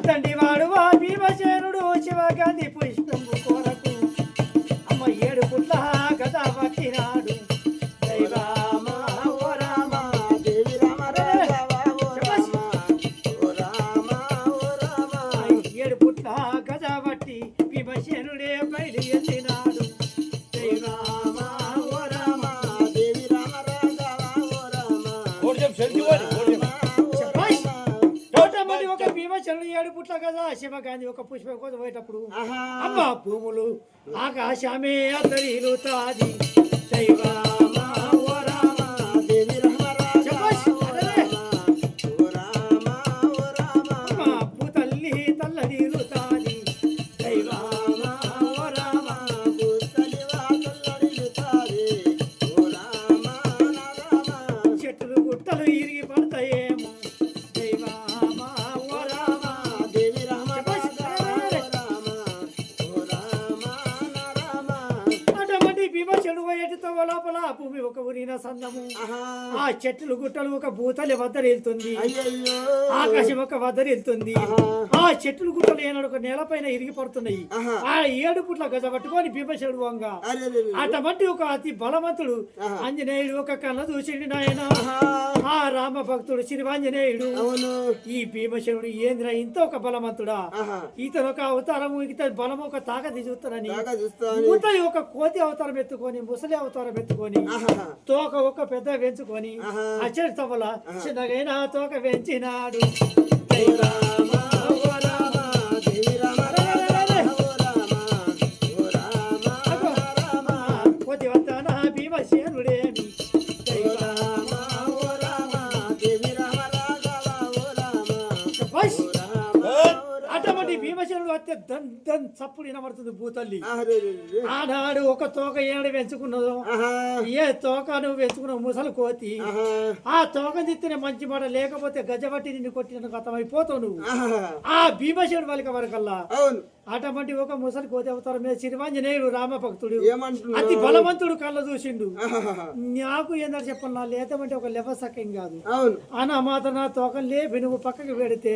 తండ్రివాడు భీమసేనుడు శివగాంధీ పుష్పం కోరకు అమ్మ 7 పుట్ల గద పట్టినాడు. భీమసేనుడే బయలు ఎత్తినాడు. ఒక భీమసేనుడు 7 పుట్ల కదా శివగాంధీ ఒక పుష్పం కోసం పోయేటప్పుడు అమ్మ భూములు ఆకాశమే అతరిలుతాది. భూతల్లి తల్లడిలుతాది. చెట్లు గుట్టలు ఇరిగి పడతాయేమో. భీమసేనుడు పోయేటితో లోపల భూమి ఒక ఉరిన సందము. ఆ చెట్లు గుట్టలు ఒక భూతలి వద్దరెళ్తుంది. ఆకాశం ఒక వద్దరెళ్తుంది. ఆ చెట్లు గుట్టలు ఏనాడు ఒక నేలపైన ఇరిగి పడుతున్నాయి. ఆ 7 పుట్ల గజ పట్టుకొని భీమసేనుడు వంగ అటువంటి ఒక అతి బలవంతుడు ఆంజనేయుడు ఒక కళ్ళ చూసిండి నాయన. ఆ రామ భక్తుడు శ్రీవాంజనేయుడు ఈ భీమసేనుడు ఏంద్ర ఇంత ఒక బలవంతుడా, ఇతను ఒక అవతారము ఇతని బలము ఒక తాకతి చూస్తానని ఒక కోతి అవతారం ఎత్తుకొని ముసలి అవతారం ఎత్తుకొని తోక ఒక పెద్ద పెంచుకొని అచ్చడి తవల చిన్నగైనా తోక పెంచినాడు. కోతి వస్తాన భీమసేనుడేమి అటువంటి భీమసేనుడు వస్తే దన్ దన్ చప్పుడు వినబడుతుంది భూతల్లి. ఆనాడు ఒక తోక ఏడు పెంచుకున్నదో ఏ తోక నువ్వు పెంచుకున్నావు ముసలి కోతి. ఆ తోక తిత్తేనే మంచి మాట, లేకపోతే గజబట్టి నిన్ను కొట్టిన గతం అయిపోతావు నువ్వు. ఆ భీమసేనుడు వాళ్ళకి వరకల్లా అటువంటి ఒక ముసలి కోతి అవతారం మీద శ్రీవాంజనేయుడు రామ భక్తుడు అతి బలవంతుడు కళ్ళ చూసిండు. నాకు ఏందని చెప్పాలి, నా లేతమంటే ఒక లెవసక్యం కాదు అన్న మాత్రం నా తోకం లేపి నువ్వు పక్కకి పెడితే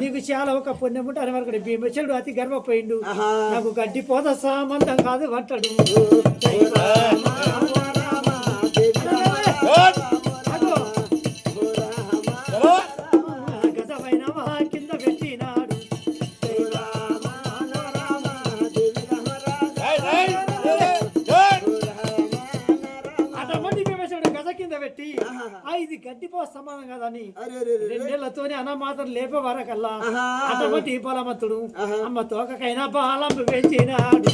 నీకు చాలా ఒక పుణ్యం ఉంటే అని వరకు భీమసేనుడు అతి గర్వపోయిండు. నాకు గడ్డి పోత సామంతం కాదు అంటాడు. పెట్టి ఇది గడ్డిపో సమానం కదని 2 నెలలతోనే అన్న మాత్రం లేపే వరకల్లా అటువంటి బలవంతుడు అమ్మ తోకకైనా బాలం పెంచినాడు.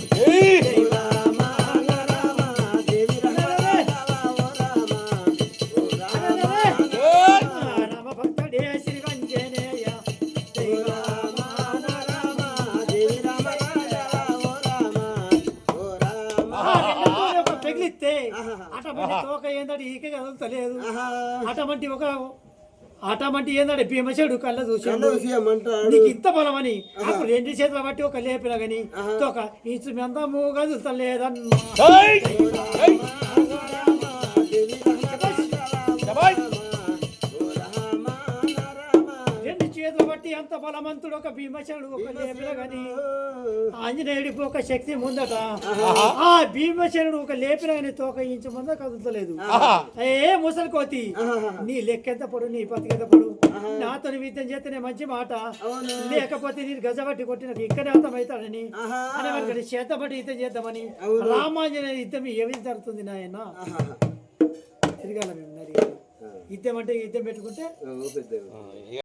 రామ భక్తుడే శ్రీవంజనేయ పెగిలిస్తే అటువంటి తోక ఏంటంటే ఈక కదులుతలేదు. అటువంటి ఏంటంటే భీమసేనుడు కళ్ళ చూసాడు నీకు ఇంత బలమని అప్పుడు 2 చేతులు బట్టి ఒక లేపిన గాని తోక ఇంచుమంతము కదులుతలేదన్నా. బట్టి అంత బలవంతుడు ఒక భీమసేనుడు ఒక లేపిన గాని ఆంజనేయుడికి ఒక శక్తి ముందట. ఆ భీమసేనుడు ఒక లేపిన గాని తోక ఇంచు ముంద కదులుతలేదు. ఏ ముసలి కోతి, నీ లెక్కెంత పొడు నీ బతికెంత పొడు, నాతో యుద్ధం చేస్తేనే మంచి మాట, లేకపోతే నేను గజబట్టి కొట్టిన ఇక్కడే అంతమవుతాడని అని చేతబట్టి యుద్ధం చేద్దామని రామాంజనేయ యుద్ధం ఏ విధంగా జరుగుతుంది నాయన. తిరగాల మేము యుద్ధం అంటే యుద్ధం పెట్టుకుంటే